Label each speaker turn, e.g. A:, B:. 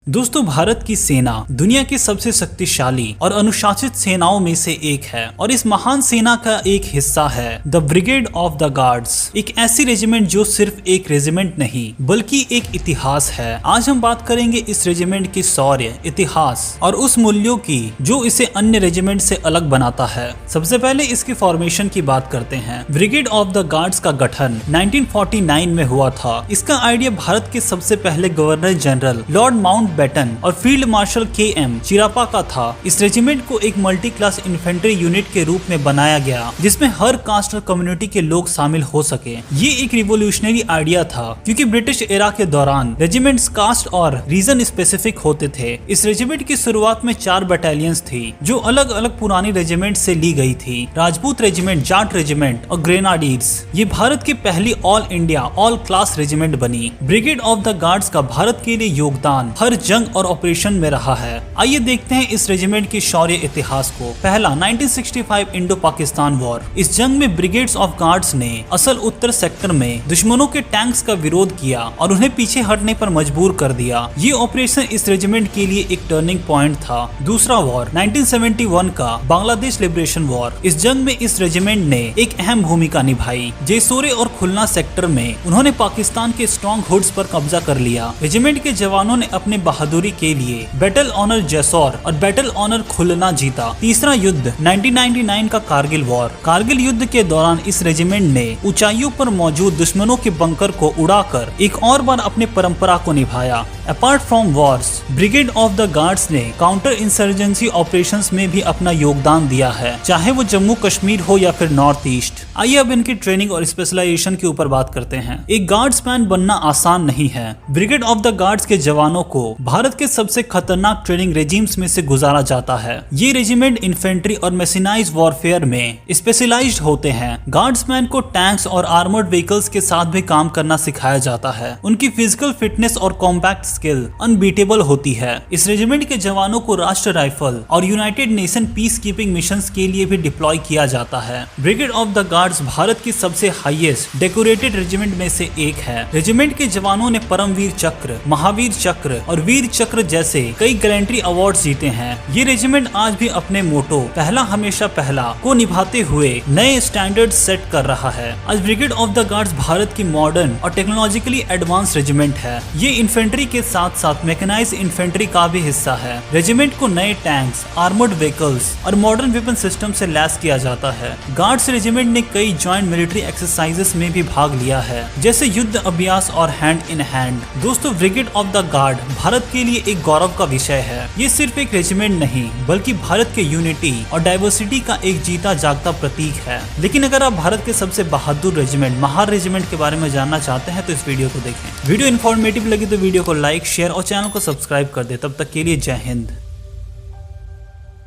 A: दोस्तों, भारत की सेना दुनिया की सबसे शक्तिशाली और अनुशासित सेनाओं में से एक है और इस महान सेना का एक हिस्सा है the brigade of the guards. एक ऐसी रेजिमेंट जो सिर्फ एक रेजिमेंट नहीं बल्कि एक इतिहास है। आज हम बात करेंगे इस रेजिमेंट की शौर्य, इतिहास और उस मूल्यों की जो इसे अन्य रेजिमेंट से अलग बनाता है। सबसे पहले इसकी फॉर्मेशन की बात करते हैं। ब्रिगेड ऑफ द गार्ड्स का गठन 1949 में हुआ था। इसका आइडिया भारत के सबसे पहले गवर्नर जनरल लॉर्ड माउंटबेटन और फील्ड मार्शल के.एम. चिरापा का था। इस रेजिमेंट को एक मल्टी क्लास इन्फेंट्री यूनिट के रूप में बनाया गया जिसमें हर कास्ट और कम्युनिटी के लोग शामिल हो सके। ये एक रिवोल्यूशनरी आइडिया था क्योंकि ब्रिटिश एरा के दौरान रेजिमेंट्स कास्ट और रीजन स्पेसिफिक होते थे। इस रेजिमेंट की शुरुआत में 4 बटालियंस थी जो अलग अलग पुरानी रेजिमेंट से ली गई थी। राजपूत रेजिमेंट, जाट रेजिमेंट और ग्रेनाडीर्स। ये भारत की पहली all India all class regiment बनी। ब्रिगेड ऑफ द गार्ड्स का भारत के लिए योगदान हर जंग और ऑपरेशन में रहा है। आइए देखते हैं इस रेजिमेंट की शौर्य इतिहास को। पहला 1965 इंडो पाकिस्तान वॉर। इस जंग में ब्रिगेड्स ऑफ गार्ड्स ने असल उत्तर सेक्टर में दुश्मनों के टैंक्स का विरोध किया और उन्हें पीछे हटने पर मजबूर कर दिया। ये ऑपरेशन इस रेजिमेंट के लिए एक टर्निंग पॉइंट था। दूसरा वॉर 1971 का बांग्लादेश लिबरेशन वॉर। इस जंग में इस रेजिमेंट ने एक अहम भूमिका निभाई। जेसोरे और खुलना सेक्टर में उन्होंने पाकिस्तान के स्ट्रॉन्ग हुड्स पर कब्जा कर लिया। रेजिमेंट के जवानों ने अपने बहादुरी के लिए बैटल ऑनर जेसौर और बैटल ऑनर खुलना जीता। तीसरा युद्ध 1999 का कारगिल वॉर। कारगिल युद्ध के दौरान इस रेजिमेंट ने ऊंचाइयों पर मौजूद दुश्मनों के बंकर को उड़ाकर एक और बार अपने परंपरा को निभाया। Apart from Wars, brigade of the guards ने काउंटर इंसर्जेंसी ऑपरेशंस में भी अपना योगदान दिया है, चाहे वो जम्मू कश्मीर हो या फिर नॉर्थ ईस्ट। आइए अब इनकी ट्रेनिंग और स्पेशलाइजेशन के ऊपर बात करते हैं। एक गार्ड्समैन बनना आसान नहीं है। ब्रिगेड ऑफ द गार्ड्स के जवानों को भारत के सबसे खतरनाक ट्रेनिंग रेजिम्स में से गुजारा जाता है। ये रेजिमेंट इन्फेंट्री और मैकेनाइज्ड वॉरफेयर में स्पेशलाइज्ड होते हैं। गार्ड्समैन को टैंक्स और आर्मर्ड व्हीकल्स के साथ भी काम करना सिखाया जाता है। उनकी फिजिकल फिटनेस और कॉम्पैक्ट स्किल अनबीटेबल होती है। इस रेजिमेंट के जवानों को राष्ट्र राइफल और United nation peace keeping missions के लिए भी डिप्लॉय किया जाता है। Brigade of the guards Bharat की सबसे हाईएस्ट डेकोरेटेड रेजिमेंट में से एक है। रेजिमेंट के जवानों ने परमवीर चक्र, महावीर चक्र और वीर चक्र जैसे कई गैलेंट्री अवार्ड्स जीते हैं। ये रेजिमेंट आज भी अपने मोटो पहला हमेशा पहला को निभाते हुए नए स्टैंडर्ड सेट कर रहा है। आज brigade of the guards Bharat की मॉडर्न और टेक्नोलॉजिकली एडवांस रेजिमेंट है। ये इन्फेंट्री के साथ साथ मैकेनाइज्ड इन्फेंट्री का भी हिस्सा है। रेजिमेंट को नए टैंक्स, आर्मर्ड व्हीकल्स और मॉडर्न वेपन सिस्टम से लैस किया जाता है। गार्ड्स रेजिमेंट ने कई जॉइंट मिलिट्री एक्सरसाइजेस में भी भाग लिया है, जैसे युद्ध अभ्यास और हैंड इन हैंड। दोस्तों, brigade of the guard Bharat के लिए एक गौरव का विषय है। ये सिर्फ एक रेजिमेंट नहीं बल्कि भारत के यूनिटी और डाइवर्सिटी का एक जीता जागता प्रतीक है। लेकिन अगर आप भारत के सबसे बहादुर रेजिमेंट, महान रेजिमेंट के बारे में जानना चाहते हैं तो इस वीडियो को देखें। वीडियो इन्फॉर्मेटिव लगी तो वीडियो को लाइक, शेयर और चैनल को सब्सक्राइब कर दे। तब तक के लिए जय हिंद।